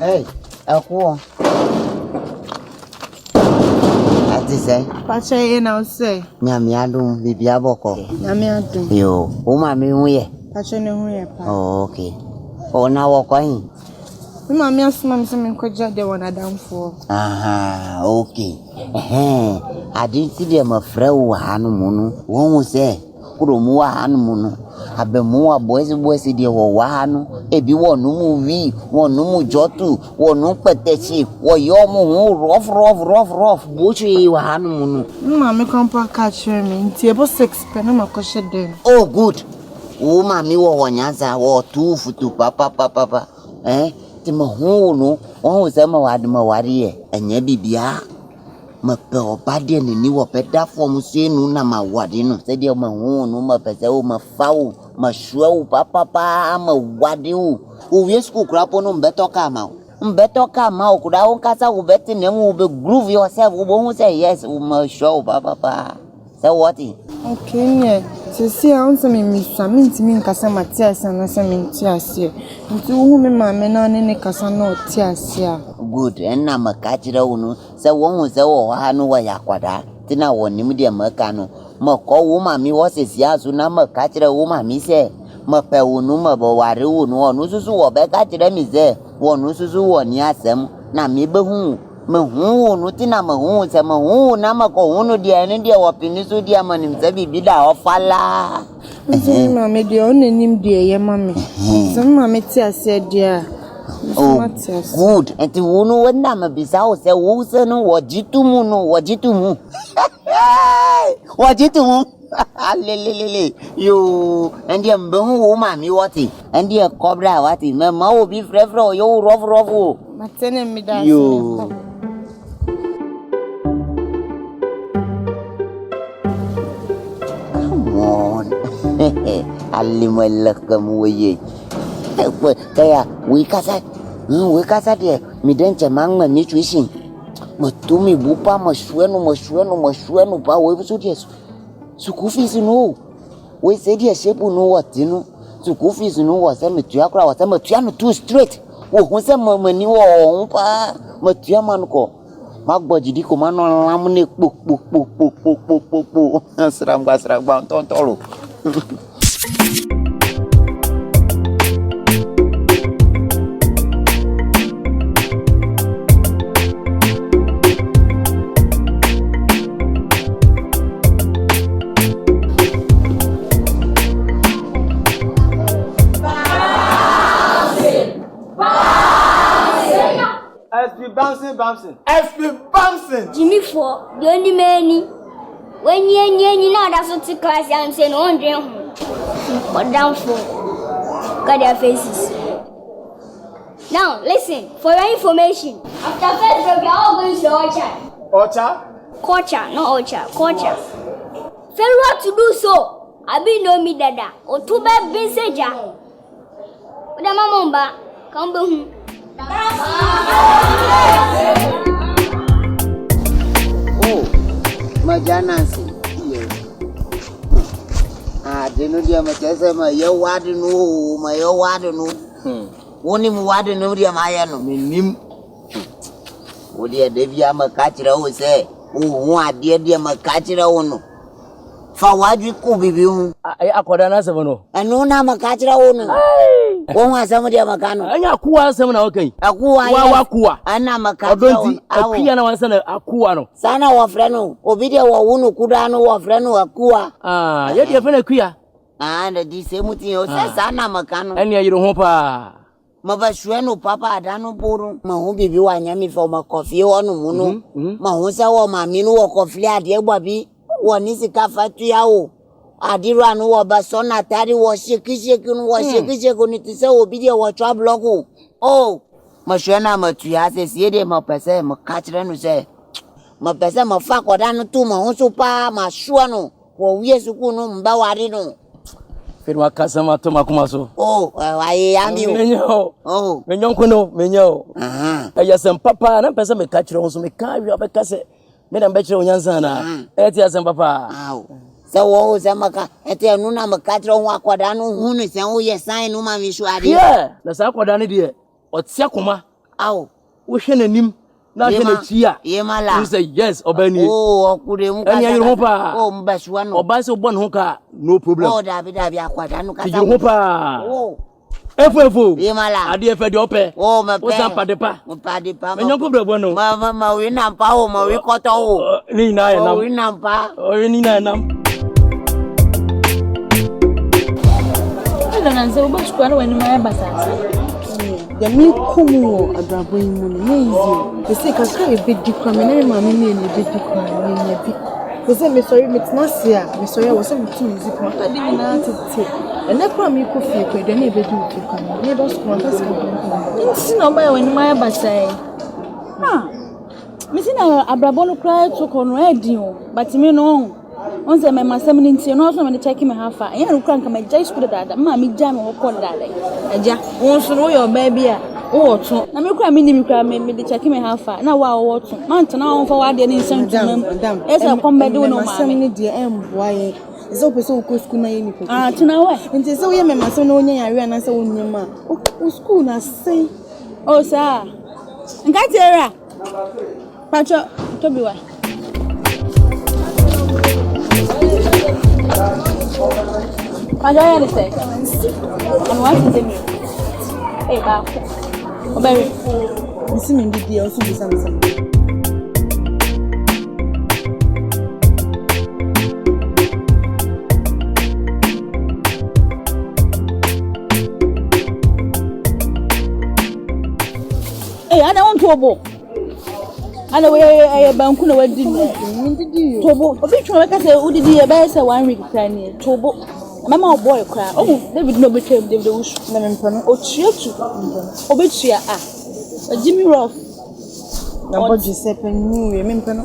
Hey, Aqua. As they say, Pacha, now say, Yamiadum, Bibiaboko. Yamiadum. Yo, we. Pacha, no, okay. Oh, now walk on. Mammy, as some could judge the one I down for. Aha, okay. I didn't see them a frail Hanumunu. One will say, Kurumua Hanumunu. Have been more boys in the Wahano. If you want no movie, one no jotu, one no petty, or your rough, butchery Hanumunu. Mammy, come catch me, table 6 penama coshed them. Oh, good. Oh, mammy, or Wanyaza, or 2 for 2, papa. Eh? Timahono, one was Emma Wadmawari, and Yabibia. My poor body and the new better from Sinu Nama Wadino, said your Mahono, my Pezzo, my foul, my show, papa, my wadu, who yes, cook crap on better come out. Better come out, could I cast out betting them will be groove yourself, who won't say yes, my show, papa. So what? Okay, yeah. To see how some miss some mean Cassama tears and some tears here. And to whom my men on any Cassano tears here. Good, and I'm a catcher, no, so one was all Hanu Yaquada, Tina one immediate Mercano. Mako woman, me was his yasu number catcher woman, me say. Mapa unuma bawaru, no nusu or back at them is there. One nusu one yasem, na me behoo. Mahu, Nutina Mahu, Samahu, Namako, Uno, the India or Penisu Diamond himself, Bida or Fala. Mammy, the only name, dear, mammy. Some mammy said, dear. Oh, good. And to Uno, when Nama Bisao said, Wusano, what Jitumuno, what Jitumu. What Jitumu? You and your woman, you what it, and your cobra, what it, Mamma will be frefro, you rough. Matene me that You. Come on. Ali welcome we. Kaya we kasa dia. Mi denche mangma ni tuition. Matumi bupa mashwenu pa we so dia. Sukufisi no. We say dia shape no what you know. Sukufisi no was a metuakra was a metuano too straight. Oh, say mani wo pa metua manko. Magboji di ko mano lamne puk. Seram ba tontolo. FP bouncing. Jimmy for the only many. When you know that's what the class I'm saying, on dream. But down for got their faces. Now, listen, for your information, after first we are all going to Orchard. Orchard, not Orchard, Orchard. Failure to do so, I be no me dada, or too bad being saja. But I'm a mamba, come home. Oh, Majanasi. Denu dia macam ma yo wadenu, ma yo wadenu. Woni mu wadenu dia mayanu. Minim. Odia devia makachira o se. O dia makachira ono. Fa waju ku bibiu. Akoda na sebono. Anu na makachira ono. Wọ́n asẹ́mu díẹ̀ makano. Ẹ̀yin akuwa asẹ́mu na ọkàn. Akuwa yẹ. Wa akuwa. Ana makano. Ọdọ́ntì akuya na wọn sẹ́nu akuwa no. Sana wọ́frẹ́ no. Obi díẹ̀ wọ wunu kuda no wọ́frẹ́ no akuwa. Yẹ díẹ̀ fẹ́rẹ̀ akuya. Na di sẹ́mu ti yẹ o sẹ́ sana makano. Ẹni ẹ̀yẹ̀rẹ̀ ho paa. Mabashwe no papa adanu buru. Mahu bibi wa nyami fa ma kofi wonu munu. Mahu sẹ́ wọ mami no wọ kofi adìẹ gbà bí. Wọ ní sika fatu ya o. Adira no wa basona tari wa sheki ni tise obidi wa twa block. Oh, mashwana matuya se siede mapese makachira no se. Mapese mafa koda no tu ma honso pa ma shua no. Wo wie suku no mba wari no. Firma kasama to makuma so. Oh, aye ami o. Menyo. Oh. Menyo kono, menyo. Aha. Ayasem papa na pese me kachira honso me ka wi abekase. Me na mbechira onyansa na. Eti asem papa. Aw. So wo se maka ete nu na makachira ho akwada no hunu se wo ye sign no ma mi shu ade. Yeah, na sa akwada ne de otia koma Aw. Wo hwe nanim na hwe na chia. Yemala. You say yes, obani. Oh, okure mu kasa. Eni ayo pa. Oh, mbaswa no. Oba se obon ho ka no problem. Oh, Dabi akwada no kasa. Yo pa. Oh. Efo. Yemala. Ade efe de ope. Oh, me pe. O san padepa. Mo padepa. Me nyonko brebo no. Ma we nampa o, ma we koto o. Ni na ya nam. Oh, we nampa. Oh, ni na nam. Ana nze oba chukwa na wani maya basasa. Ya mi komo adrabo yimu no easy. They say kaka e big dikwa me na mama me e big dikwa me nya bi. They say me sorry me tnasia, me sorry wo say me tu music ma ta dey na tete. And na kwa me ko fie ko de na e be du dikwa me. Ne do school ta ska do. Nti na oba wani maya basai. Ha. Me si na abrabo no cry to kono e di o. But me no on say my masam ni nti no so me check me hafa. Enya no kran ka me jai school dada. Ma me jam ho ko dada. Aja, won so no your baby a wo to. Na me kra me ni me kra me de check me hafa. Na wa wo to. Man to na won fa wa de ni nsam tumam. Esa kombe de no ma. Masam ni de emboa ye. Ese ope so ko school na ye ni ko. Ah, tina wa. Nti se wo ye me masam na onya yare na se wo nyema. O school na sei. O sa. Nka tera. Pacho, to bi wa. Pacho ya ni say. And what is it? Eh ba. Obere. Nsi me ndidi o so bi sam. I don't want to. Ana we banku na wadi Ndidi tobo obi twa ka say udidi e ba say 1 week time ni tobo mama o boy kra oh David no betwem David wusu na me mpano o tuatu obetua Jimmy Rough na bodje se penyu we me mpano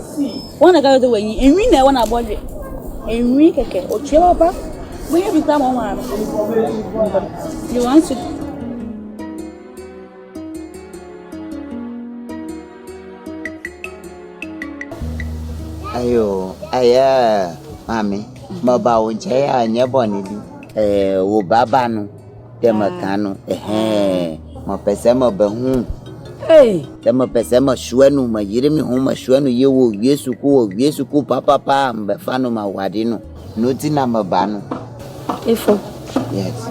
wana ga do wanyi enwi na wana bodje enwi keke o tua papa we bi kra mo wa you want to Ayo, aya, mami, maba unche ya nyeboni di. Wo baba no, de makano, mo pese mo behu. De mo pese mo shwenu, ma yire mi hu ma shwenu ye wo Yesu ku papa mbe fanu ma wadi no. Noti na maba no. Efo. Yes.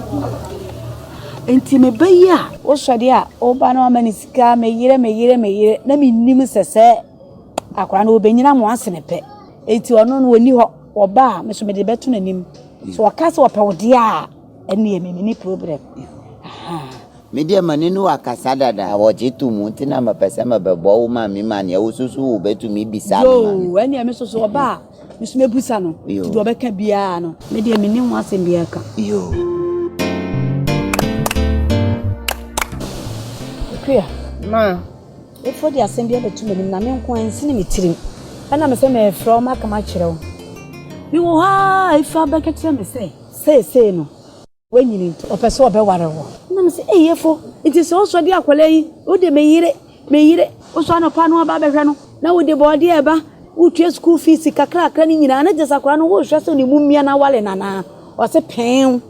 Enti me beya, o swade a oba na ma ni sika me yire na me nim sese. Akwa na obenyina mo asene pe eti ono no oni ho oba me so me de beto nanim so wakase opewde a ene ye me ni problem Me dia manenu wakasa dada woje tumu ntina mapesa mabebo wo ma mi ma ne wo susu wo betu mi bisa yo ene me so oba me so mebusa no ti do beka bia no me dia me ni ho asem bia ka yo kria ma efo di asem bia betu nanim na me nko ansi ni metirim ana me se me from aka ma kirew mi wo ha ifa beka kire me say no wanyini opeso obeware wo na me se eyefo nti so so di akwala yi wo de meyire wo so na pa no ba behwe no na wo de body eba wo tue school fees kakra ni nyina na jesa kwala no wo hwe so ni mumia na wale nana o se pen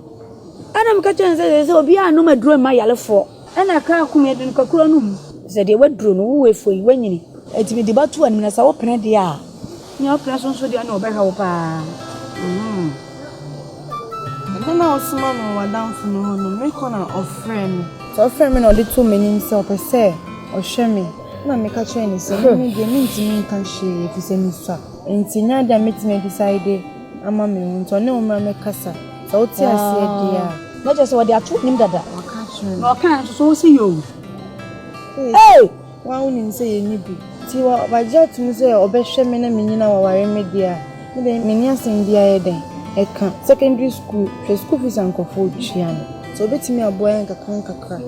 ana me ka chense se obi anu maduro ma yalefo ana ka akum edin kakura no se de waduro no wo efo yi wanyini enti me de batu anim na sa wo pen de a nya operation so de na obehwe wo pa na osuma no wadanfo no no me kona ofrem so ofrem no de to menim se opese o hweme na me ka kire ni se me de me ntimi nka hwe fi se ni so enti nya da metime decide ama me nto ne o mra me kasa so oti ase dia na je se wo de atu nim dada waka kire no kan so se yo wa unim se ye ni bi ti wa baja tum se obehwe me na menyina wa ware me dia me de menya sen dia ye den eka secondary school fees ankofo chiano so betimi aboya nkakra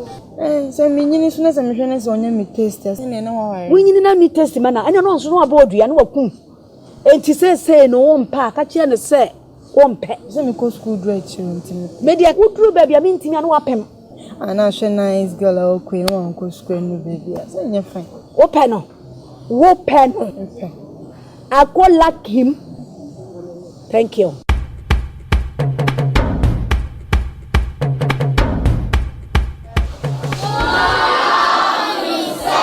so menyini so na se mehwe na se onya me taste se ne na wa ware wonyini na me taste mana anya no so no abodua na wakum enti se no wo mpa ka chia ne se wo mpe se me ko school dry chiru ntimi media wuduru baby abi ntimi anu apem ana she nice girl o queen no ko school no baby se nya fine wo pe no I go like him. Thank you. Mommy said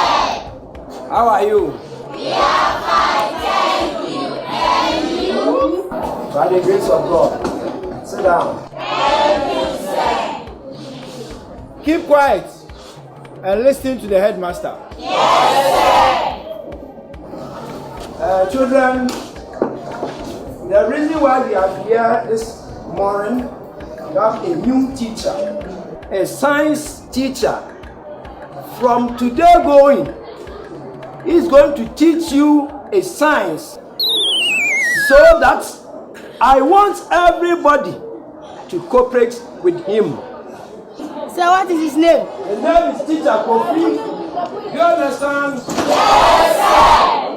How are you? We are fine, thank you. And you? By the grace of God. Sit down. Thank you, sir. Keep quiet and listen to the headmaster. Yes, sir. Children, the reason why we are here this morning, we have a new teacher, a science teacher. From today going, he's going to teach you a science so that I want everybody to cooperate with him. So what is his name? His name is Teacher Kofi. Do you understand? Yes, sir.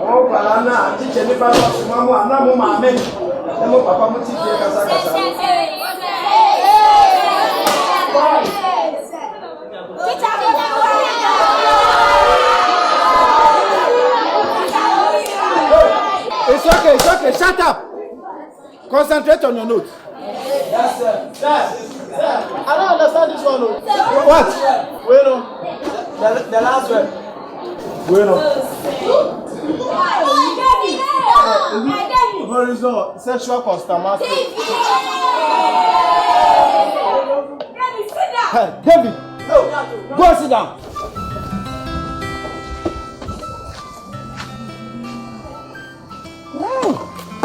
Oh, Palana, teacher, never lost Mama, and now Mama, amen. Nemo Papa, mo teacher, kasa. It's okay, shut up. Concentrate on your notes. Yes, sir. I don't understand this one. What? Bueno. The last one. Bueno. Horizon, sexual consummation. David, no. Go and sit down.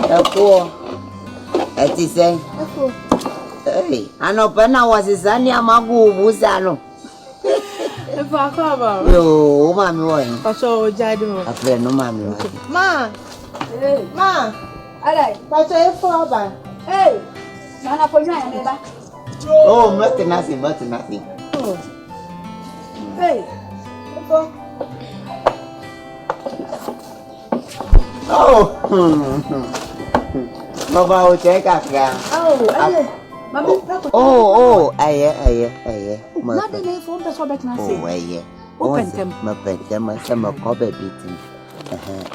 Eko. Eti say. Eko. Hey, anopena wasizani amagubu sano. Eko akaba. Yo, mami woi. Pacho jado. Afre no mami woi. Ma. Hey. Ma. Alai. Pacho efo aba. Hey. Mana po nyaa me ba. Oh, nothing. Oh. Hey. Eko. Oh. Mama o cheka ka. Oh, aye. Mami, Oh, aye. na de ne fo mpeso betna se. Oh, aye. Opentem. Ma pentem sama ko be bitin.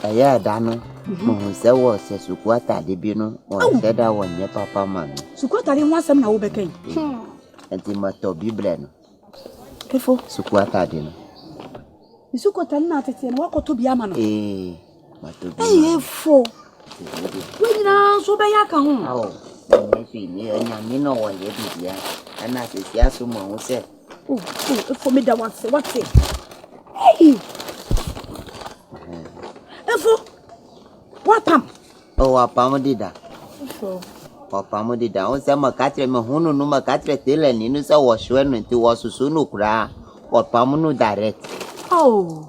Aye dano. Mo se wo se sukwata de bi no. O se da wonye papa mami. Sukwata re ho asem na wo bekan. Enti ma to bible no. Efo. Sukwata de no. Sukwata na tete no wakoto bi ama no. Ma to bi. Efo. Wena so be ya ka ho. Oh. Ni nyame no wo ye bibia. Ana se sia so mo ho se. Oh, efo me da what's it? Hey. Efo. Wapam. Oh, wapam dida. Efo. Wapam dida. O se ma katre me hunu no ma katre tele ni no se wo hwe no nti wo susu no kura. Wapam no direct. Oh.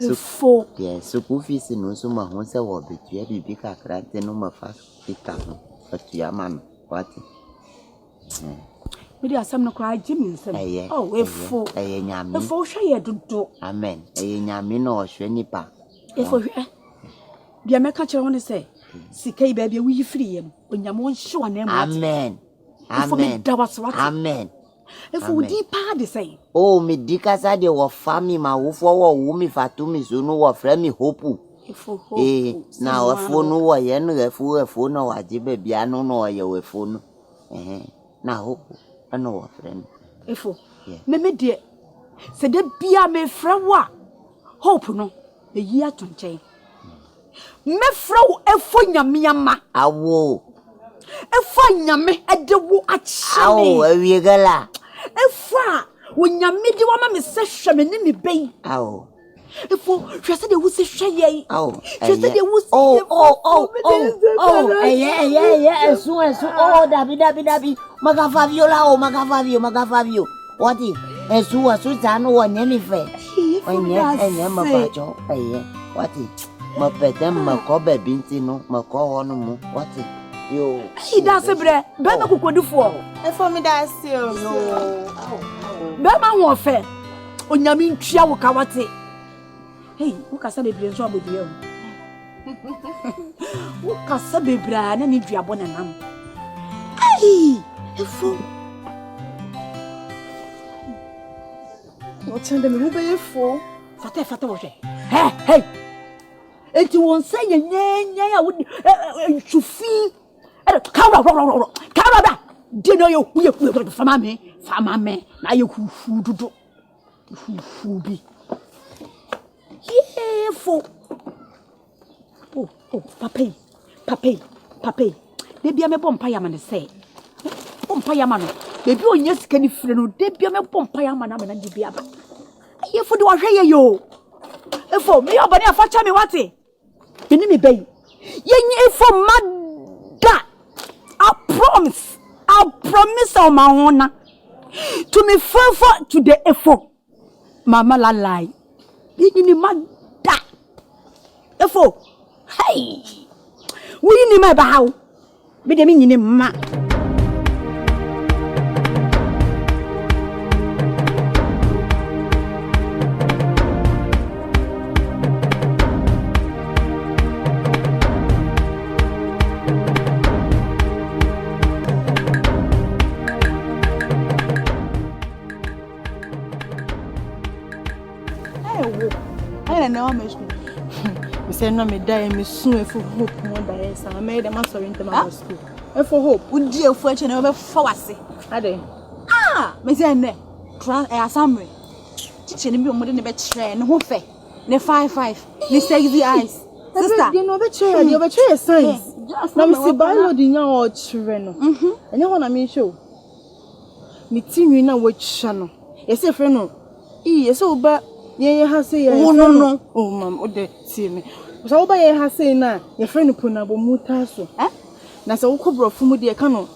Efo. Yes, so fees no so ma ho se wo betua bibi kakra te no ma fa fika ho. Betua man. What? Maybe asam no cry Jimmy nsem. Oh, efo. Eye nyame. Efo hwe ye dodo. Amen. Eye nyame no hwe nipa. Efo hwe. Bia meka kire won se sika yi ba bia wi firi yem. Onyamo nhye wana mu. Amen. Amen. Efo di pa de say. Oh, me dikasa de wo fami ma wo fo wo wu mi fatumi so no wo fra mi hope. Efo hope. Na wo fo no wo ye no efo no waje ba bia no no ye wo efo no. Na hope ana wo fra no. Efo. Me de se de bia me fra wa hope no e yi atonchen. Me fra wo efo nyame ama. Awo. Efo nyame ede wo achi. Awo awie gala. Efa wo nyame de wa ma me se hwe me ni me ben. Awo. Efo hwe se de wo se hwe ye. Awo. Hwe se de wo se. Oh. Esu. Oh, dabi. Magafavio. What is? Esu asu tano wa nyemi fe. Enye ma bajo. What is? Ma petem ma ko be binti no, ma ko hono mu. What is? Yo. Ida sebre, be na kokodufo. Efo mi da se o. Be ma ho fe. Onyame ntwia wo ka wate. Hey, wo kasa bebre nso abodua o. Wo kasa bebra na ni duabo na nam. Hey, efo. O tende me be efo. Fata wo hwe. Hey. Enti won say nyanya ya wo chufi. Kawa. Dino yo we fama me. Na ye kufu dudu. Fufu bi. fo. Oh, papa. Debia me bompa ya man say. Bompa ya man. Baby on yes can free no debia me bompa ya man na debia ba. Aye fo de wa hwe ye yo. Efo me obani afacha me wate. Bini me bay. Yenye efo mada. I promise on my own. To me favor to the efo. Mama la lie. Yenye mada. Efo. Hey. We ni my ba. Be de me nyine ma. I know me. We say no me die me soon for hope no die say I made them sorry into my school. E for hope. Wo di efu eche na be fa wase. Ade. Me say ne. Try asamre. Teacher ni bi o mo de ne be kire ne ho fe. Ne 55. Ne sexy eyes. Sister, you know be chair, you be chair science. Na me see biology nya o chire no. Enya ho na me show. Me tinwi na wo chira no. Ye say frɛ no. Ye say oba ye ha say ye. Oh no. Oh mam, o de see me. So oba ye ha say na, ye frɛ no ponabo muta so. Na se wo kobrofo mu de ka no.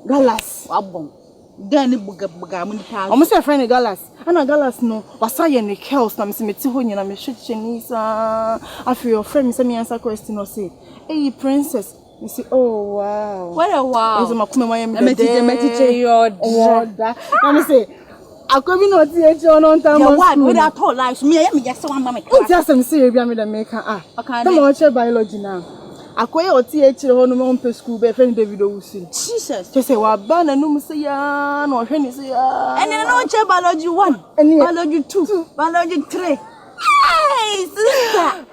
Galas abon. Dan ni buga mu ta. Omo say frɛ no galas. Ana galas no, wasa ye ne kills na me se meti ho nyina me hwehwe ni sa. Afi your friend me say me answer question no say. Hey princess. You see, oh wow. What a wow. Is my come my me teacher your order. Let me say. I come in no teacher on time. You what? We are told lies. Me just one mama. Oh, just some say bia me the maker Come on, check biology now. Akoye o teacher ho no me school be friend David Owusu. Jesus. Just say wa ba na no say ya na hwe ni say ya. And no check biology 1, biology 2, biology 3. Hey, sister.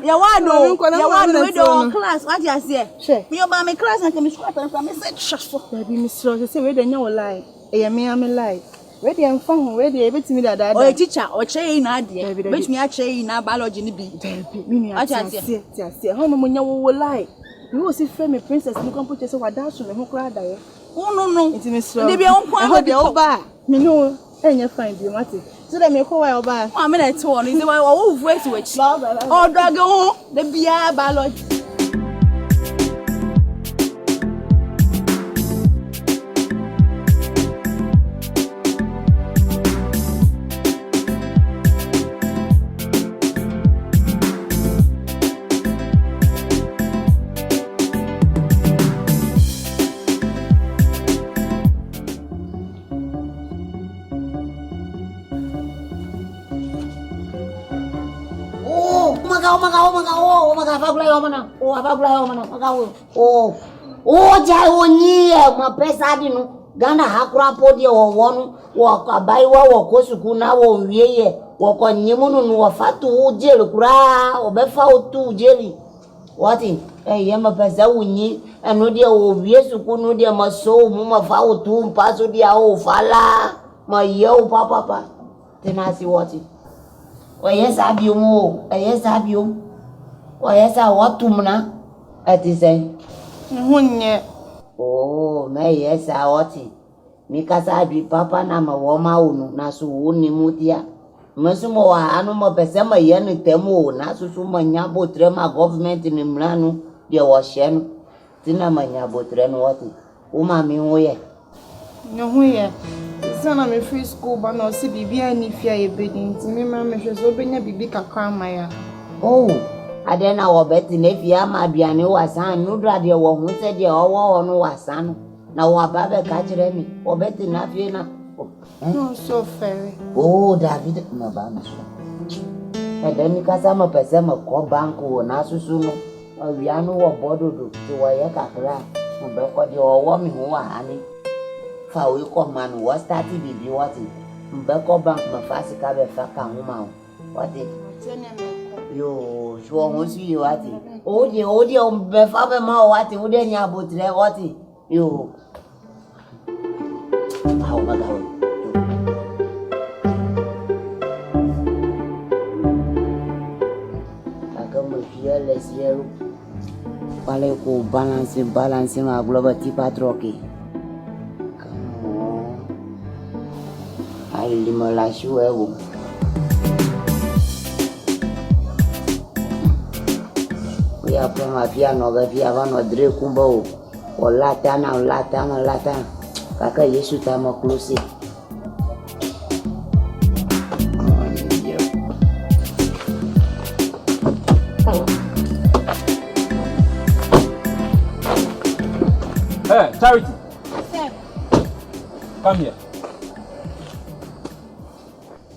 Ya wado we do class. What you say? Me oba me class na me school from me say chafo. Baby me slow say we dey nya wo lie. E me am lie. We dey am fan we dey betimi dada. O teacher o che na ade. Betimi a che na biology ni bi. Baby me ni ati. How no nya wo lie. You will see friend me princess me come put say wada so me ho kra da ye. Oh no. Enti me slow. Dey be on kwan dey oba. Me no enya fine bi mate. So that me ko wa oba. Ma me na to one. Is why wo voice we chi. O drag ho. The bia biology. Jai onye ma pesa di no Ghana hakura podi wo wonu wo kabai wo kosuku na wo wieye wo konyimu no wo fatu ujeli kura obefa otu ujeli wati ye ma pesa unyi eno dia wo wie suku no dia maso mu ma fa otu mpaso dia o fala ma ye o papa tenasi wati o yesa biumu o yesa watumna atisen Hunye. Oh, me yesa wati. Mikasa bi papa na ma wo ma unu na so woni mutia. Mesumo wa anu mo pese ma ye ni temu na susu ma nya botre ma government ni mlanu de wo hye no. Tina ma nya botre no wati. O ma mi ho ye. Nyo ho ye. Sana me free school ba na si bibia ni fia ye bedi nti me ma me hwe so benya bibi kakra ma ya. Oh. Adena wo beti ne fia ma aduane wasan nudra de wo hu se de owo no wasan na wo ababe ka kire mi wo beti na fie na No so fair. Oh David no ba mi so edemi kasa ma pese ma ko bank wo na susu no awia no wo bododo ti wo ye kakra mo be ko de owo mi hu wa ani fa we ko man wo start bibi wati mbe ko bank ma fasika be fa ka hu ma wati yo shwo honsi wati odi be fa be ma wati ode nya botre wati yo how magawo Mesriero. Wale ko balance ma global tipa troke. Come on. Ali malashu ewo. We are from a piano, the piano, Dre Kumbo, or Lata. Kaka Yesu tama close. Hey, Charity. Sir. Come here.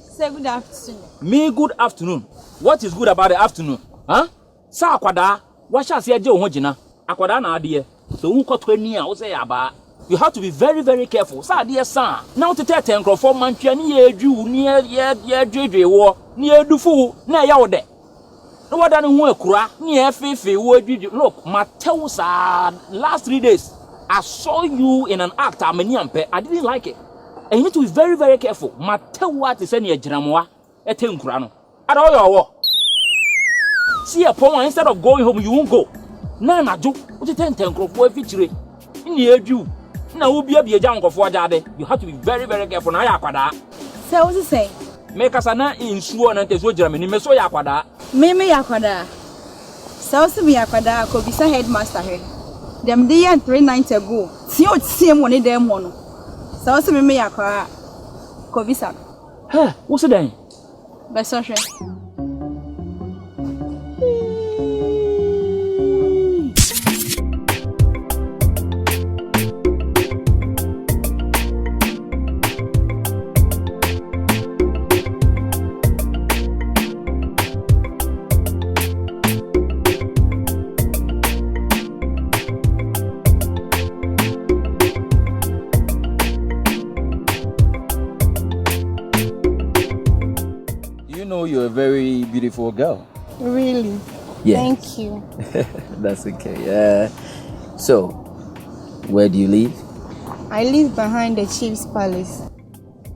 Say good afternoon. Me, good afternoon. What is good about the afternoon? Huh? Sa akwada, what shall say je ohojina? Akwada na adie. So who got 20 years, say aba. You have to be very, very careful. Sa adie san. Now to tell ten for mantwa ni edu ni ye dwedwe wo. Ni edufu na ya wo de. No wada no hu akura, ni efefe wo dwedwe. Look, Matthew sa last 3 days I saw you in an act I didn't like it. And you need to be very, very careful. Matthew what is any ejiramoa etenkura no. Ada oyo wo. See a point instead of going home you won't go. Na na jo, what you ten crofo efichire. Ni edu. Na wo bia bia nkofo ajade. You have to be very, very careful na ya akwada. Say what you say? Make us na insuo na ntezo jirame ni meso ya akwada. Me yakwada. Say what me yakwada ko bisa headmaster here. Them day 3 nights ago. See what same one dem one. Say what me yakwa ko bisa. Huh, what's it then? Beso hwe. You're a very beautiful girl. Really? Yeah. Thank you. That's okay. Yeah. So, where do you live? I live behind the chief's palace.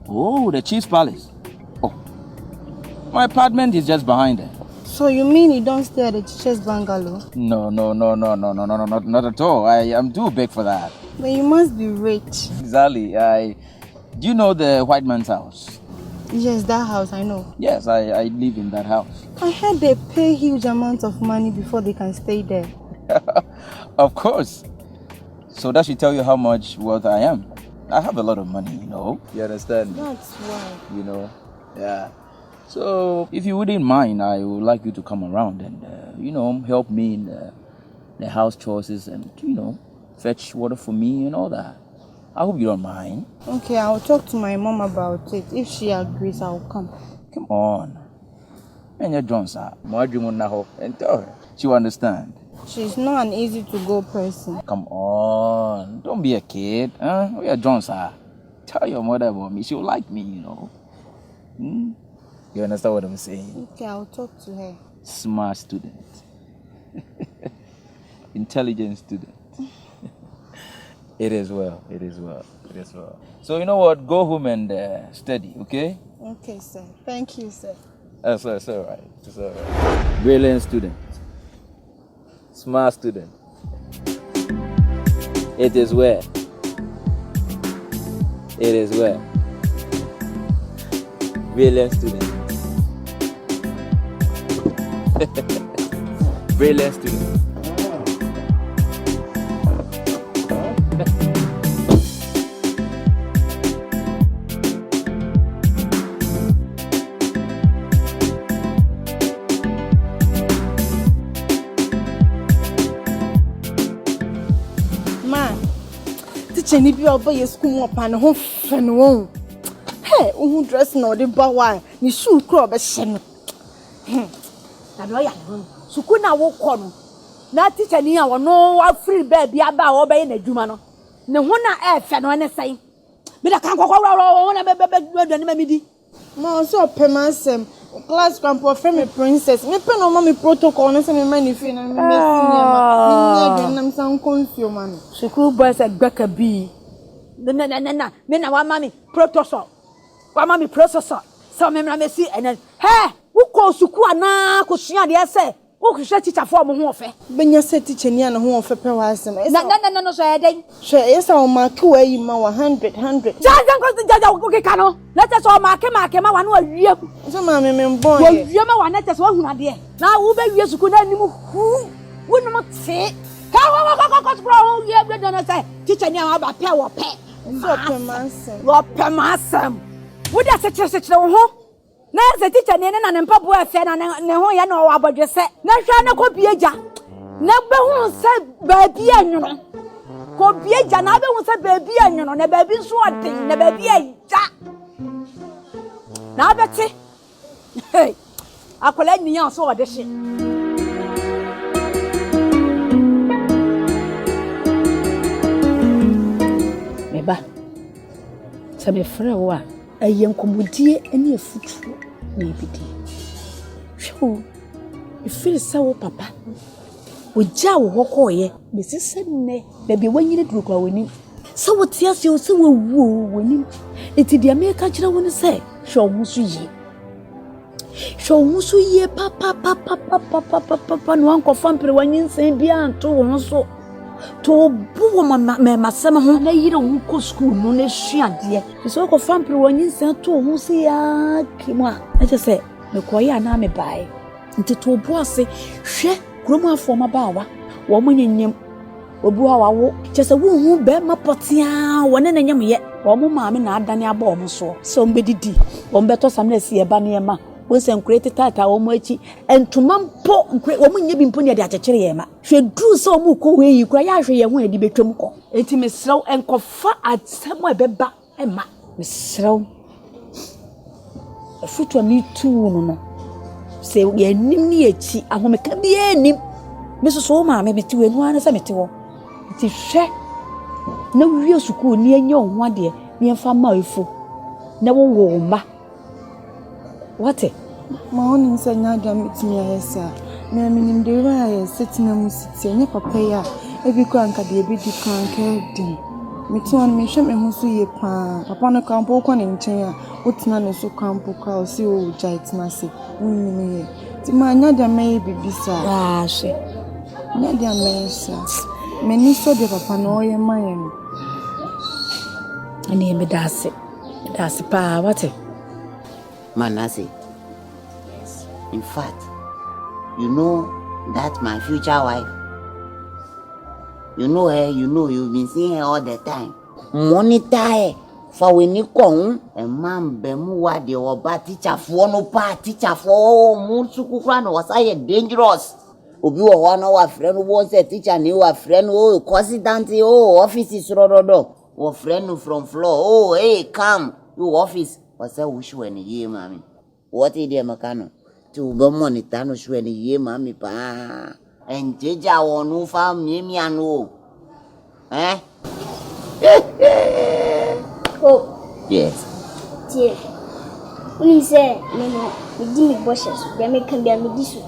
Oh, the chief's palace. Oh, my apartment is just behind there. So you mean you don't stay at the teacher's bungalow? No, not at all. I am too big for that. But you must be rich. Exactly. Do you know the white man's house? Yes, that house, I know. Yes, I live in that house. I heard they pay huge amounts of money before they can stay there. Of course. So that should tell you how much wealth I am. I have a lot of money, you know. You understand? That's why. You know, yeah. So if you wouldn't mind, I would like you to come around and, help me in the house chores and, fetch water for me and all that. I hope you don't mind. Okay, I'll talk to my mom about it. If she agrees, I'll come. Come on. And your Johnson, and tell her. She will understand. She's not an easy-to-go person. Come on. Don't be a kid. Huh? We are Johnson. Tell your mother about me. She'll like me, You understand what I'm saying? Okay, I'll talk to her. Smart student. Intelligent student. It is well. So you know what? Go home and study, okay? Okay, sir. Thank you, sir. It's all right. Brilliant student. Smart student. It is well. Brilliant student. Brilliant student. Teacher, if you are by school, upon a home fan won't. Hey, who dress no the boy, you should crop a shame. Na do ya no. Suku na wo kɔ no. Na teacher ni a wo no wa free baby aba wo be na adwuma no. Ne ho na e fe no ne sai. Me da kan kokɔ wo na be ni mamidi. Ma so pemasem. Class camp for me princess. Me pe no mama protocol no se me mani fi na me senior. Me na san confuse man. Suku boys agbaka bi. Na. Me na wa mami protocol. Wa mami processor. So me na me si enen. Hey! Wo ko suku ana ko sua de ese Wo hwehwe teacher for mo ho ofe. Benya se teacher ni ana ho ofe pe wa asem. No so e den. Hwe yesa o mark wa yi ma 100. Jaja okay kano. Let us all mark ma wa no awie. So ma me mbon. Wo wie ma wa let us wo huna de. Na wo be wie suku na anim hu. Wo no te. Ka wo bro ye be don say teacher ni ama ba pe wo pe. So pe mansem. Wo pe masem. Wo da se kire wo ho. Na se teacher ni na nempa bo afi na ne ho ye na wo abodwese. Na hwa na ko bieja. Na be hu se ba bi anwono. Ko bieja na be hu se ba bi anwono na ba bi so oden na ba bi aja. Na be te. Hey. Akola ni yan so ode hye. Meba. Se me frɛ wo a ayen komodie ene afutu na ebidi. Hwo. Ifiri sa wo papa. Oja wo hokoye, be sese ne, be be wanyire durukwa woni. Sa wo tiase o se wo wu woni. Eti dia me ka kire woni se, hwo wo so yi. Hwo wo so yi papa no anko fampere wanyinsen bia anto wo so. To bu me masema ho na yire wo ko school no na hwade. So ko fampere wanyinsen to wo se ya kimwa. Eje se me koye ana me bae. Nti to bu ase hwe kromo afoma baawa wo monyenyem obu ha wawo chese wo hu be mapotia wone na nyem ye wo mo maame na adane aba wo so so mbedidi wo mbeto sam na sie ba ne ma wo se nkrete tata wo mo achi entuma mpo nkre wo monye bi mpo ne de akekere ye ma hwe dru so mo ko we yi kura ya hwe ye ho edi betwam ko enti mesrew enkofa atsem ebeba ema mesrew afutu mi tu no se ye nim ni echi ahomeka bi enim mesoso ma me beti we nuana se mete wo ti hwe na wie suku ni anya ho ade ni emfa ma efu na wo wo ma wate Ma oni nsanya da mitimi ayesa me minim de ra ya setina musiti anya papa ya ebi ko anka de ebi di kan ka din meti won me hwe me ho so ye pa papa no kampo ko ne nchen a otina ne so kampo ka o si o jai tina se nni ye ti ma anya da me bibisa ah she nya da me sa me ni so de papa no ye mayen ani me dase pa wate Manasseh. Yes. In fact, you know that my future wife. You know her, you've been seeing her all the time. Monitor her. For when you come, a man bemu wa de oba teacher for no pa teacher for moon sukukra no was I dangerous. Obi wo wa no wa friend wo say teacher ni wa friend oh consultant oh office rododo. Wa friend from floor oh hey come you office. Wasa ushu eni ye mami. What ide makano? Tu ba monitor no shu eni ye mami pa. Enjeja wonu fa miemi anu. Eh? Oh. Yes. Dear. When you say, no, me give me bushes, they make can be a medisu.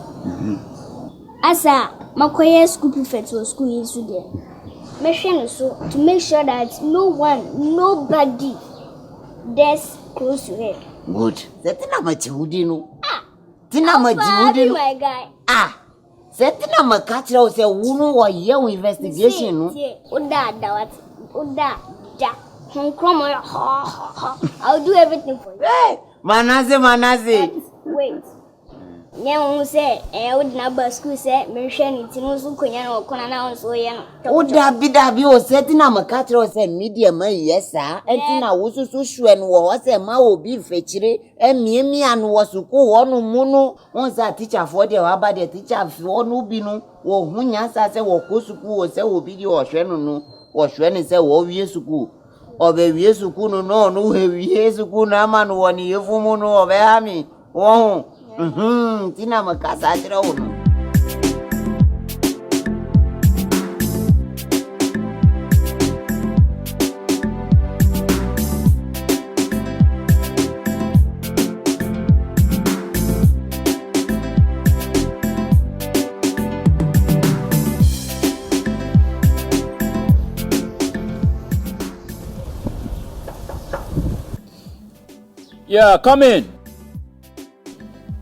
Asa, Makoye school prefect or school is there. Mention so to make sure that nobody dares close to her. Good. Setina machihudi no. Tina machihudi no. My guy. Setina makachira ose unu wa ye investigation no. Oda. I'll do everything for you. Hey, Manasseh. Wait. Nyamu say, would number school say, mention it in so konya kona na so ye no. Oda bi o setina makachira ose media man yes sir. Etina wususu hwe no wo se ma obi fechire emiemi anu wo suku wo no mu no. Won say teacher for there wa ba the teacher for no bi no. Wo hunya sa se wo ko suku wo se obi di wo hwe no. Wo hwe ni se wo wie suku. Obe wie suku no he wie suku na ma no woni yefumu no obe ha mi. Wo tina makasa atira uno. Yeah, come in.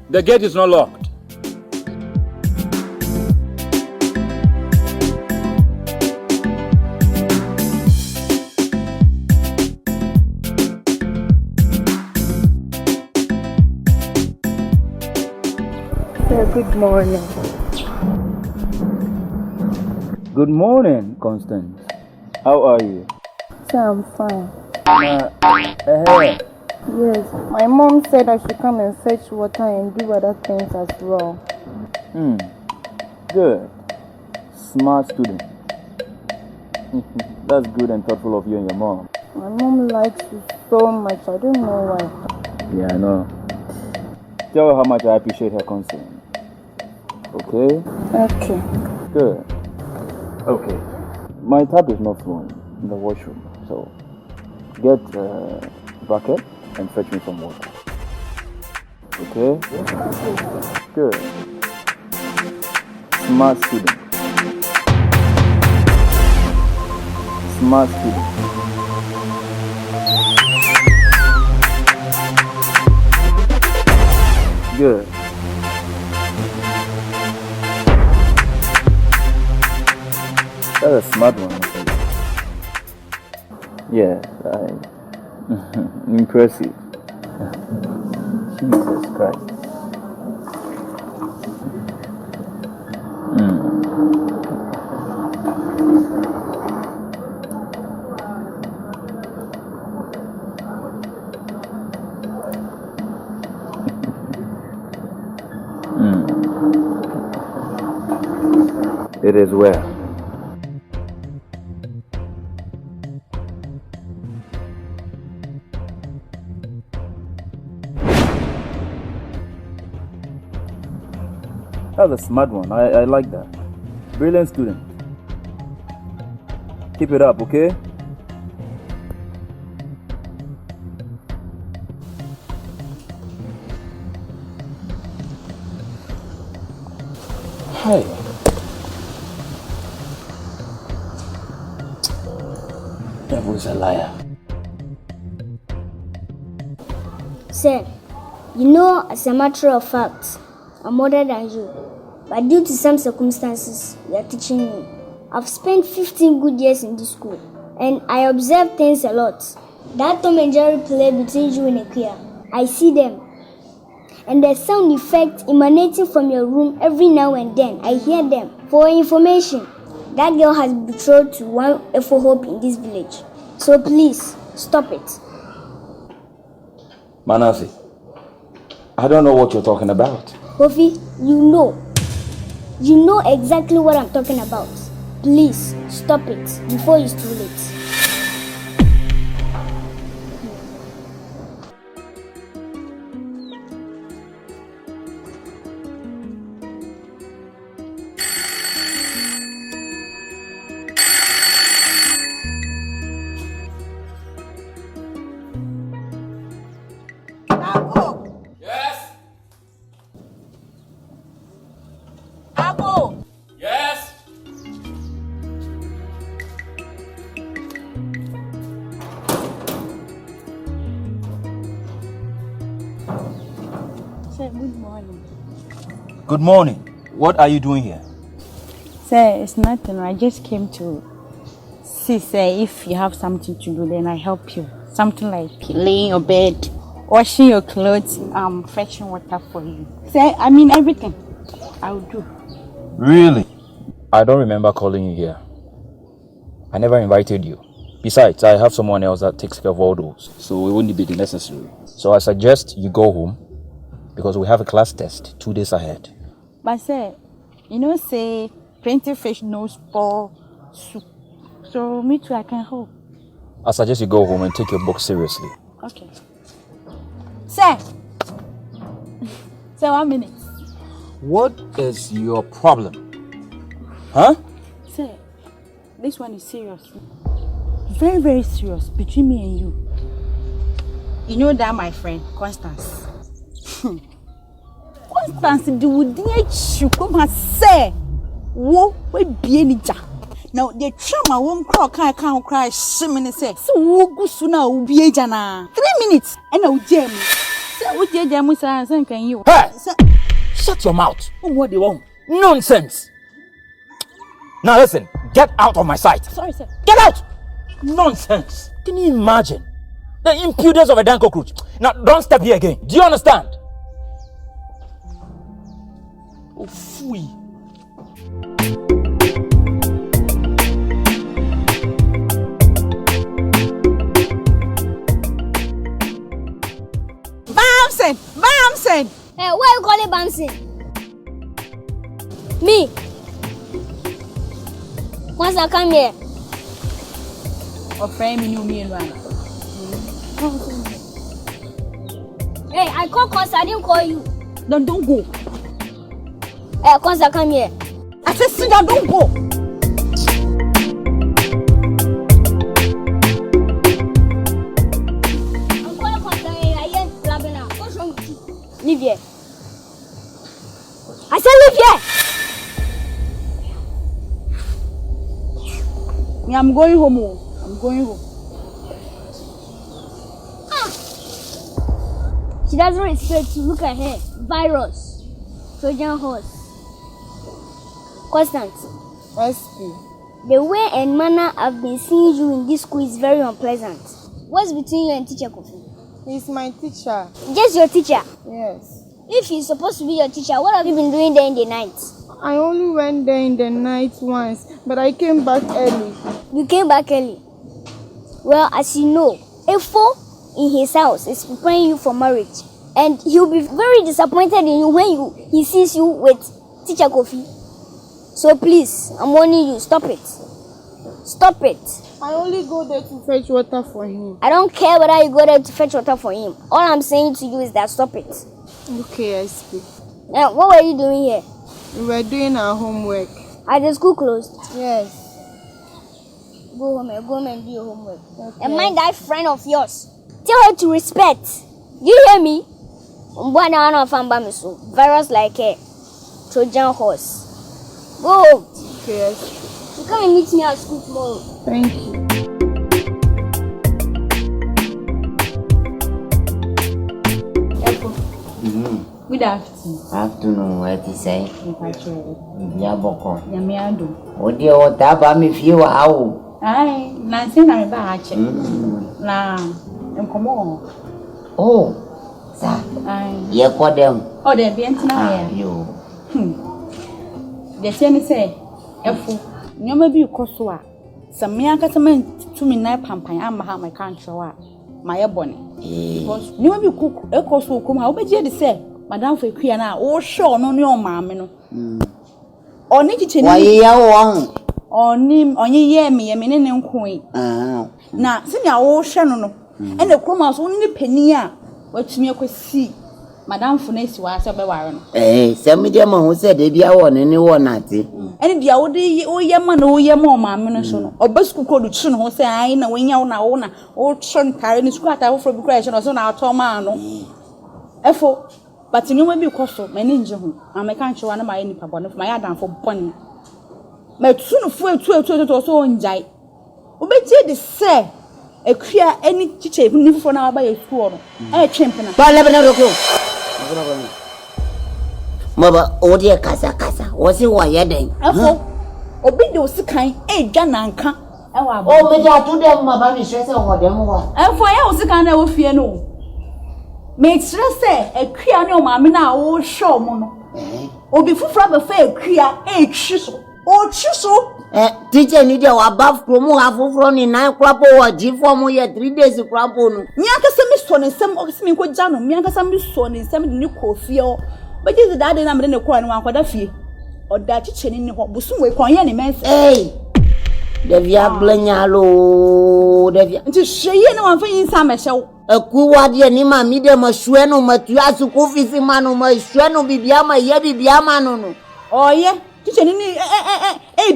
The gate is not locked. Sir, good morning. Good morning, Constance. How are you? Sir, I'm fine. Hey. Yes, my mom said I should come and fetch water and do other things as well. Good. Smart student. That's good and thoughtful of you and your mom. My mom likes you so much. I don't know why. Yeah, I know. Tell her how much I appreciate her concern. Okay? Okay. Good. Okay. My tap is not flowing in the washroom, so get a bucket and fetch me some water. Okay? Good. Smart student. Smart student. Good. That's a smart one. Yeah, impressive. Jesus Christ. It is well. That's a smart one. I like that. Brilliant student. Keep it up, okay? Hi. Devil's a liar. Sir, you know, as a matter of fact, I'm older than you. But due to some circumstances, you are teaching me. I've spent 15 good years in this school, and I observe things a lot. That Tom and Jerry play between you and Akia, I see them. And the sound effect emanating from your room every now and then, I hear them. For information, that girl has betrothed to one Efo Hope in this village. So please, stop it. Manasi, I don't know what you're talking about. Kofi, you know exactly what I'm talking about. Please, stop it before it's too late. Good morning. What are you doing here? Sir, it's nothing. I just came to see, sir, if you have something to do, then I help you. Something like laying your bed, washing your clothes, fetching water for you. Sir, I mean everything. I will do. Really? I don't remember calling you here. I never invited you. Besides, I have someone else that takes care of all those, so it wouldn't be necessary. So I suggest you go home because we have a class test 2 days ahead. But sir, you know, say plenty fish no spoil soup. So me too, I can help. I suggest you go home and take your book seriously. Okay. Sir! Sir, 1 minute. What is your problem? Huh? Sir, this one is serious. Very, very serious between me and you. You know that, my friend, Constance. Constance, the would you come and say, "Wo, we be any jack." Now the trauma won't cry, shimmy say, "So wo go sooner, will be a jana." 3 minutes, and no jam. Say, what your jam can you? Hey! Shut your mouth. What do you want? Nonsense. Now listen, get out of my sight. Sorry, sir. Get out! Nonsense. Can you imagine? The impudence of a damn cockroach. Now don't step here again. Do you understand? Ofui. Bamson! Hey, why you call it bouncing? Me. Once I come here. Friend me and Hey, I call cause I didn't call you. Don't go. Hey, cause I come here. I said sit down, don't go. I'm calling cause I hear blabbing now. What's wrong with you? Leave here. I said leave here. Me, I'm going home. I'm going home. She doesn't respect you. Look at her. Virus. Trojan horse. Constant. SP. The way and manner I've been seeing you in this school is very unpleasant. What's between you and teacher Kofi? He's my teacher. Just your teacher? Yes. If he's supposed to be your teacher, what have you been doing there in the night? I only went there in the night once, but I came back early. You came back early. Well, as you know, Efo in his house is preparing you for marriage. And he'll be very disappointed in you when he sees you with teacher Kofi. So please, I'm warning you, stop it. Stop it. I only go there to fetch water for him. I don't care whether you go there to fetch water for him. All I'm saying to you is that stop it. Okay, SP. Now, what were you doing here? We were doing our homework. Are the school closed? Yes. Go home and do your homework. Okay. And mind that friend of yours. Tell her to respect. Do you hear me? Virus like a Trojan horse. Go home. Okay, SP. You come and meet me at school tomorrow. Thank you. Good afternoon. Afternoon, what is say? Yaboko. Yamiado. Oh dear, what about me few hours? Aye, Nancy and I batch. Now, and come on. Oh, sir. Aye. You call them. Oh, they're being tonight. You. The same say, Efu, you may be a cosua. Some mere customer to me, night pampan, and my country, my bonnet. Because you may be cook, a cost will come out, but you say. Madame for Kriana, oh, sure, no, no, mamma. Or need why you want? Or name on ye, me, a minute and queen. Now, send your old Shannon, and the Comas only penny, what me could see. Madame Funes was a baron. Eh, some of them who said they be a one anyone at it. And the old day, oh, your man, oh, your mamma, or Busco could chin, who say, I know when you're now owner, old son, carrying his crack out from creation or son, our Tomano. Efo. But you may be costo, my ninja, and I can't show one of my any papa of my adam for bunny. My soon full 12 or so in Jai. Obey the say a queer any teacher who live for now by a school. A champion. But let me know. Mother, oh dear Casa, was it why you're doing? Obey those kind, a Jananka. Oh, but I told them about the stress of them. And for I was the kind of fear no. Make sure say a queer no mamma now, oh, show mono. Or before from a fair queer, a chisel, or chisel. Teacher need your above promo half from in 9 crop or G form 3 days of crop on. Miaka some son and some of me go down, Miaka some son and some new coffee. But is the daddy number in the corner one for the fee? Or that teacher in the hot bosom will call any man. Hey, Devia Blanyalo, Devia. And to share no one for in some show. A kuwadia ni mamide mashweno matuasu kufisi manu mashweno bibiama ye bibiama nono. Oh yeah, teacher ni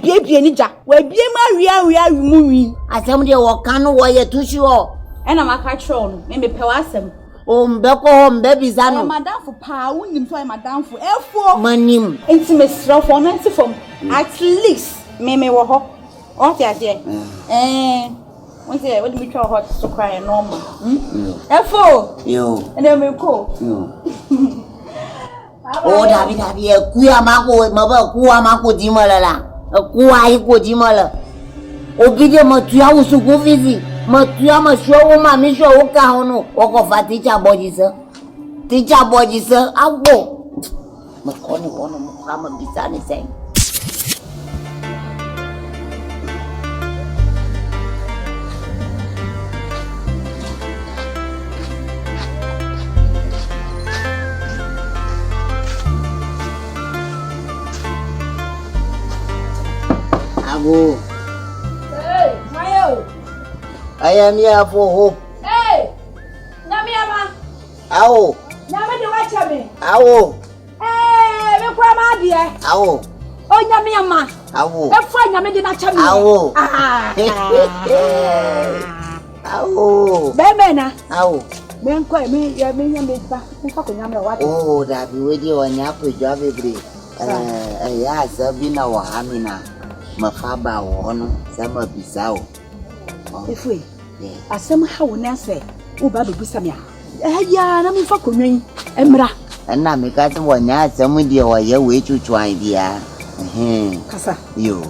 baby ni ja. We be ma wi. Asemde wakano wa yetushi o. And I'm a catron, maybe pewasem. O mbeko mbebi zano. Madam for pa, wouldn't try madam for F4 manim. Intimate stuff for 90 from at least me wo ho. What ya there? What do we try hot to cry normal? F4 yo. And then we call. Oh, David, kuya mako, maba kuwa mako jimala la. Kuwa iko jimala. Obide matuya usukufizi. Matuya mashwa umamisho uka hono. Oko fa teacher bojisa. Teacher bojisa. Awo. Makoni wono mukama bisani sen. Abu. Hey, Mayo. I am here for hope. Hey, Namiama. Awo. Nyame de wacha me. Awo. Eh, me kwa ma de. Awo. O Namiama. Awo. E fa nyame de na cha me. Awo. Awo. Bebe na. Awo. Me nkwa me ya me nyame ba. Me fa ko nyame wacha. Oh, that be with you on your job every. Ya sabina wa hamina. Mafaba wono sama bisao. Efue. Asem ha wona se wo ba be bisa me a. Ya na me fa ko nwen emra. Na me ka se wonya asem die wo ye we chuchuan bia. Kasa. Yo.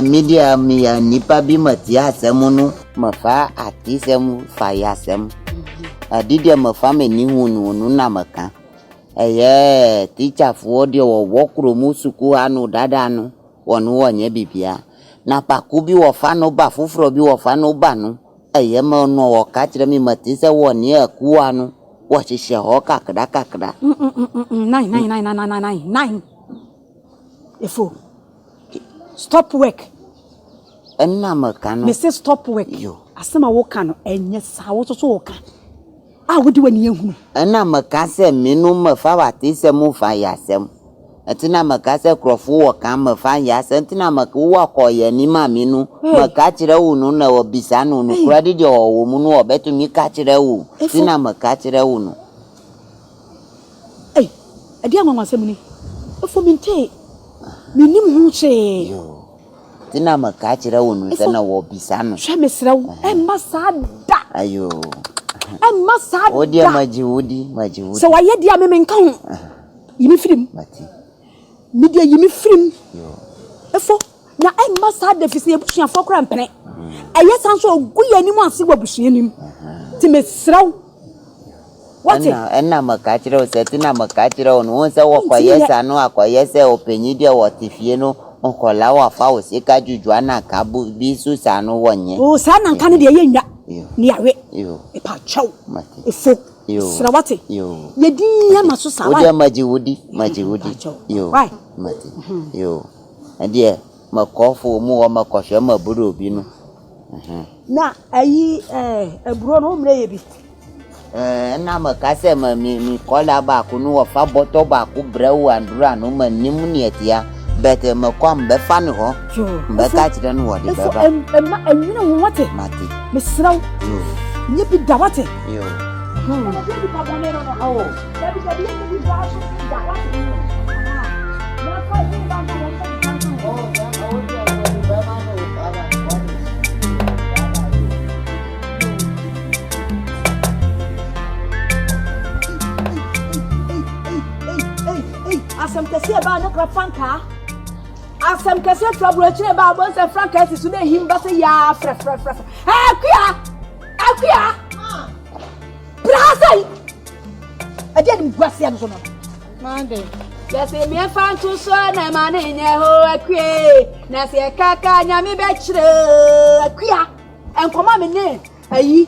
Media mi ya nipa bi mati asem no mafa atisem fa ya asem. Adide mafa me ni hunu no na maka. Teacher fo de wo wokro mu suku anu dada no. Wonu wonye bibia na paku bi wo fa no ba fufuro bi wo fa no ba no me no wo ka kire mi mati se woni aku anu wo hihye ho kakra 9 Efo stop work enna maka no me say stop work yo asema wo ka no enye sa wo so wo ka wodi wani ehunu enna maka se minu mafa wati se mu fa yasem Atina makase krofu wo kan mafa ya sentina makwa koye ni mami nu maka kire wo nu na obisa nu nu kura de wo mu nu obetumi ka kire wo tina maka kire wo nu adi anwa asem ni efo mente minim hu che yo tina maka kire wo nu se na wo obisa nu hwe mesrew masada ayo masada odi majiwudi so waye dia me menka hu yimi firim mati media yimi firim yo efo na masada fisi ebusua fokra mpene eye sanso oguye ni mu ase wabusua nim ti mesrew what enna makachira osetina makachira onu se wokoyesa no akoyese openyide wotifie no onkola wafa osika jujuana kabu bisu sanu wonye o sana nkane de yenwa ni awe yo epa chaw mati efo yo srawate yo yedi ama so sawa odi majiwudi yo why mati yo adie makofu mu wo makoshe maburu obi no na ayi eburo no mre ye bi na makase ma mi kola ba ku no fa boto ba ku brewu andura no manim ne etia bete makwam be fa ne ho be ka kire no wo de be ba emma enwina wo wate mati mesraw yo nye bi da wate yo asem kese ba na krafanka asem kese trouble chire ba bo se franka si su na himba se ya fra akua brasai ade ni gwase an so no Mande. Yesi mi fantu so na mane nye ho akue na se kaka nyame be chire akua enkoma me ne ayi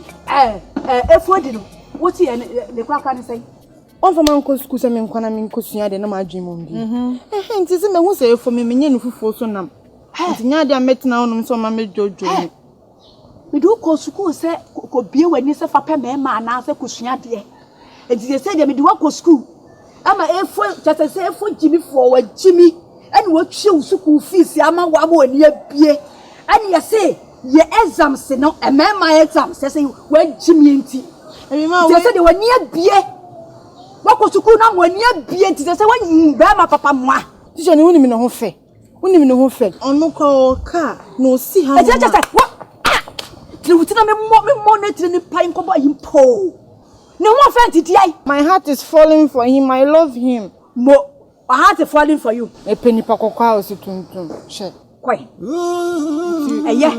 efodi no woti ne kwaka ne sai On for man ko school se me nkwana me nkosua de na ma adwin mom bi. Nti se me hu se efo me menye no fufuo so nam. Nti nya de ametina onum so ma me jojo ni. Me do ko school se ko bie wani se fa pe me ma na se kosua de. Nti se de me do ko school. Ama efo chata se efo jimi fo wa jimi. Ani wo twe school fees ama wa ma wani abie. Ani ya se ye exams no e me ma exams se wa jimi nti. Ebi ma we se de wani abie. Wako suku na mwani abie nti se wanyi ba ma papa moa Tisha ni woni me no ho fe. Woni me no ho fe. Onu ko ka no si ha. Eje se wa tiri wutina me mo na tiri ni pai nko ba yimpo. Ne ho fe nti ai. My heart is falling for him. I love him. Mo my heart is falling for you. E peni pa kokwa o si tuntum. She. Kwai. Eye.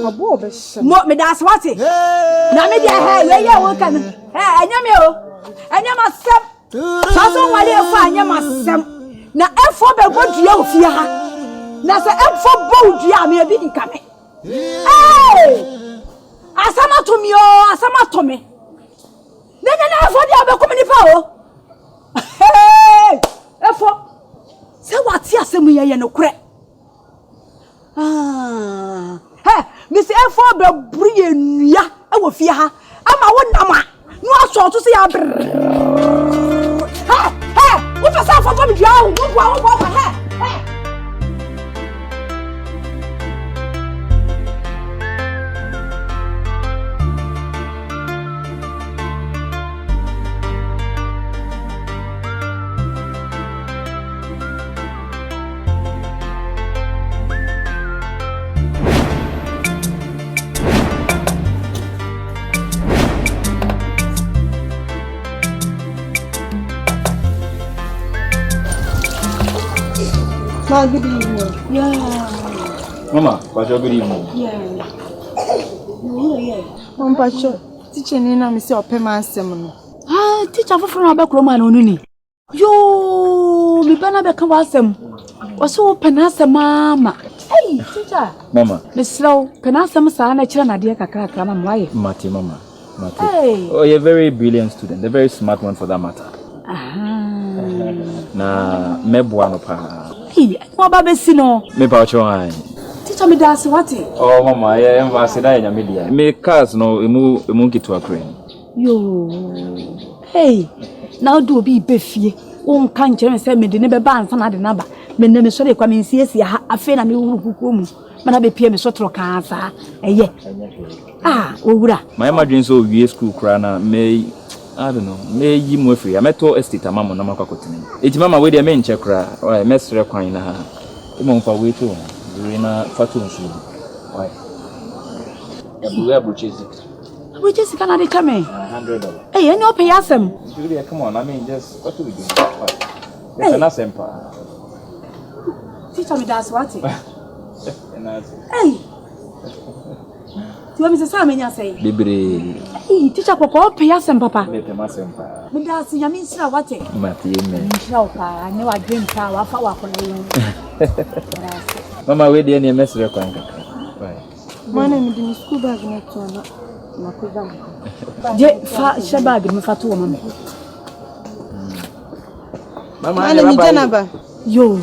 Abo be she. Mo me das wate. Na me dia ha ye wo kan. Enya me o. Enya ma sap Saso wale efo anya masem. Na efo be bodua ofie ha. Na se efo bodua me bi nkame. Asama to me o, asama to me. Na efo dia be kom nipa o. Efo. Se wati asem ye no kure. Misi efo be buri enua e wo fie ha. Ama wo nama. No aso to se ya what was that for me? Ma, good evening. Yeah. Mama, what's your good evening? Yeah. Mom, Pacho, teacher Nina, Miss Opema Semono. Teacher for Abakroma Nuni. Yo, me bana be kan wasem. Waso penasa mama. Hey, teacher. Mama. Me slow penasa sa na kira na de kakra na mwaye. Mati, Mama. Mati. Hey. Oh, you're a very brilliant student. A very smart one for that matter. Na mebwa no pa. Hey, mo ba be si no. Me pa chwa. Teacher me dance what? Oh, Mama, yeah, I'm vasida ya media. Me cars no emu kitu akren. Yo. Hey, now do be befie. Won kan kire me say me de ne be ba ansa na de na ba. Me ne me so de kwa me nsiesie ha afi na me wuru kuku mu. Mana be pie me so tro kan sa. Eye. Owura. My madrin so wie school kra na me I don't know. Me yi mo free. I meto estate amamo na makakotene. Eti mama we de me nche kra. O mesre kwan na ha. E mo mfa we to. We na fatu nsu. Why? We are purchasing. We just can de chame. $100. Hey, any open yasem. Julia, come on. I mean, just what do we do? It's an asempa. Teacher me that's what? Hey. Tu want me to say me nya say? Libre. Hey, teacher ko open yasem papa. Let them asempa. Me that's ya me sira what? Mati me. Sira pa, ne wa dream pa wa fa wa ko no. Mama we dey na mesre kwan kakra. Why? Mana me di school bag na to na. Je fa shabag me fa to mama. Mama Mana mi janaba. Yo.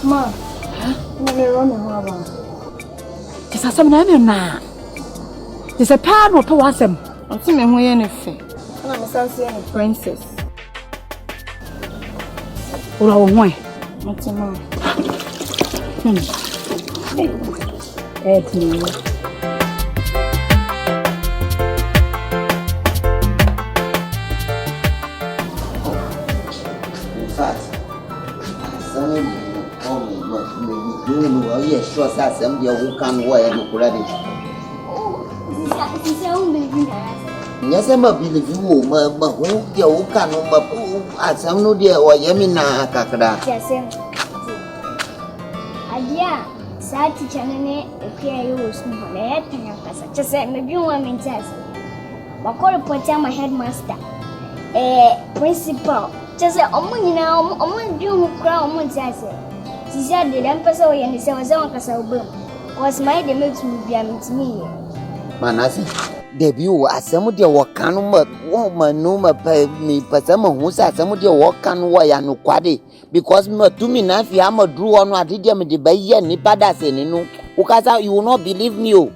Ma, na me ro me ho aba. Kisa sam na me na. Kisa pa no pa wasem. Oti me ho ye ne fe. Na me sanse ye ne princess. Ora wo ho e. Oti ma. Eti. In fact, some you sure some who can wear no credit. Yes, I'm a believe you, who you can some no dear or Yamina Kakada. Adia, sa teacher nene appear you was no head kasa. Just say maybe you want me to ask. Makoro pocha my headmaster. Principal. Just say omo nyina omo di hu kra omo tiase. She said the person we and say was on kasa obam. Was my the makes me be am to me. Manasi. Debut asemu de wakanu ma woman no ma pa mi pasama hu sa asemu de wakanu wa ya no kwade because me to me na fi am dru onu adide me de ba ye ni pada se ni no ukasa you will not believe me oh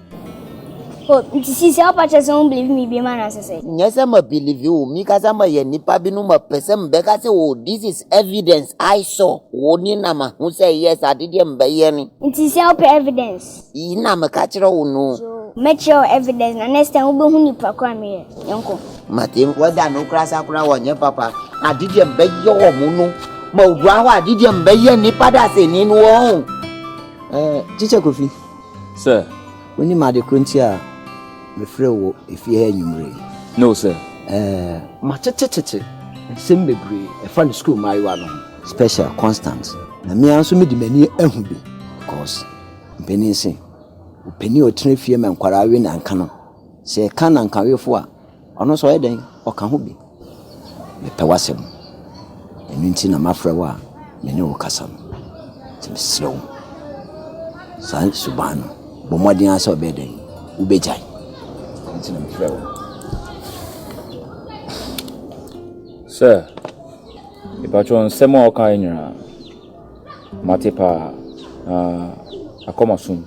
She say apa chese won't believe me be man as say. Yes I believe you mi kasa ma ye ni pa bi no ma person be ka say oh this is evidence I saw woni na ma hu say yes adide me ba ye ni She say apa evidence. ina ma ka kire wo no Make your evidence na next time we hu ni pa kwa me yonko. Mate wada no krasa kura wonye papa adide me ba ye wo mu no ma ogwa wa adide me ba ye ni pada se ni no wo Teacher Kofi. Sir. When you made a crunchia, me free if you hear you. No, sir. My same degree, a friend school, my one special constant. Na me also made the many because mpanin se mpanin otene fie ma nkwara awe na nka no se ka na nka wefo a ono so yeden oka ho bi me pe wasem enu nti na mafra wa me ne wo kasa no tim slow san subano bo modin asa obeden wo bejai nti na mafra wo sir Ipacho nsemo oka enyira Matepa I come soon.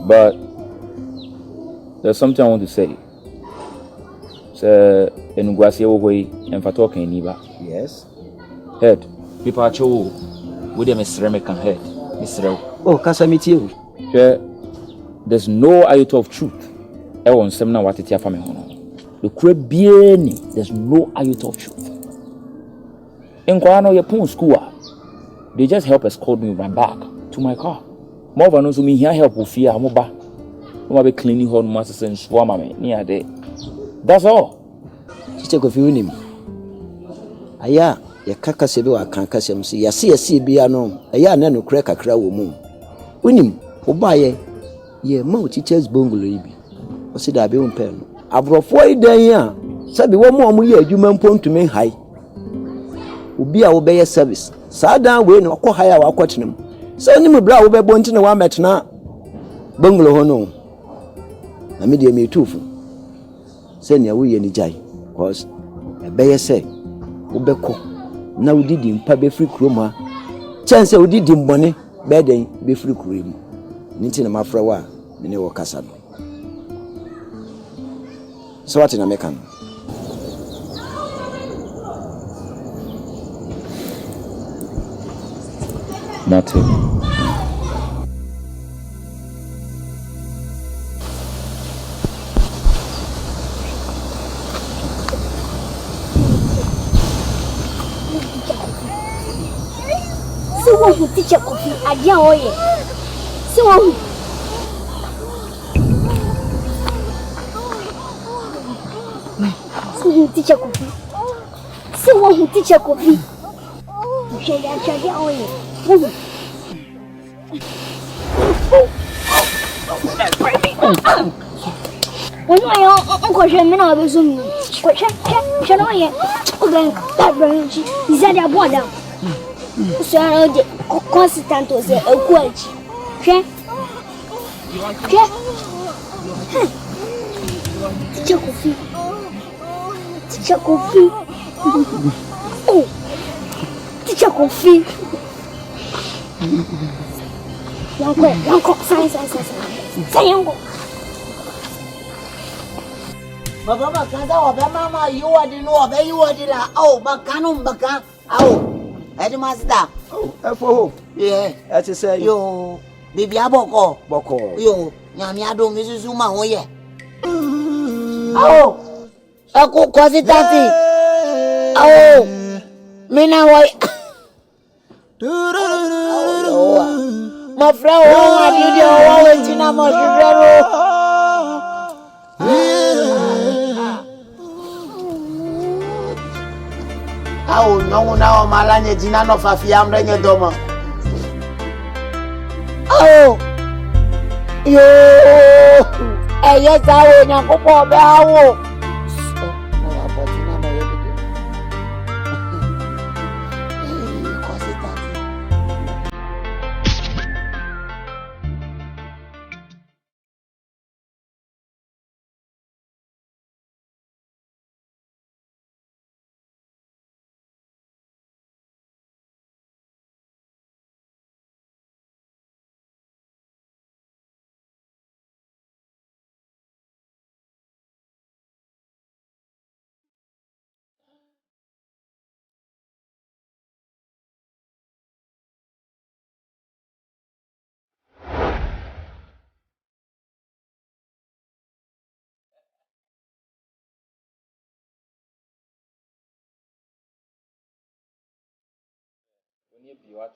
But there's something I want to say. Sir Enugwasi Owe and Fatoka Niba. Yes. Head. Ipacho with them is Remekan head. Mr. Oh, Casamity. There's no iota of truth. I want semna what it yafa me hono. The crab bieni, there's no iota of truth. In Kwano Yapon school, they just help escort me right back to my car. More than also me here help with fear, I'm back. I'm be cleaning her masters and swarm me near there. That's all. Teacher of him. Aya, ya kaka sebe wa kanka sem si ya si bia no. Aya na no kra kakra wo mu. Unim, obaye ye ma teachers bungalow ibi. O si da be umpe no. Abrofo idan a sabi wo mu omu ye adwuma mpontumi hai. Obi a wo be service. Sada we no akọ haya wa akọtenam. So ni me bra wo be bonti na wa metena bungalow ho no. Na me de me tufu. Se nia wo ye ni jai cause e be say wo be ko na wo didi mpa be free kroma. Chance wo didi mbone be den be free kroma. Nti na mafra wa me ne wo kasa no. So what na make am? Nothing. Se wo hu teacher Kofi ade a oye. Se wo hu. Se wo hu teacher Kofi. Se wo hu teacher Kofi. Ade a oye. When I am going to zoom, shall I? Is that a border? So, constant was a quench. Teacher Kofi. Oh, teacher Kofi. Yanko, science. Baba bakanda obe mama yuwadi no obe yuwadi la oh bakanum baka oh edi master Oh, efo. yeah Ati say yo bibi aboko boko. yo nyame adom misusu ma ho ye oh aku kwasitati oh mina wai my friend oh adidi oh wetina mo shudero Awo nyongu na o malanye jina no fafia mrenye domo. Oh. Yo. Eye sawo nyakopo be awo. Na aboti na ma yebide. Kosi tati. When you be what?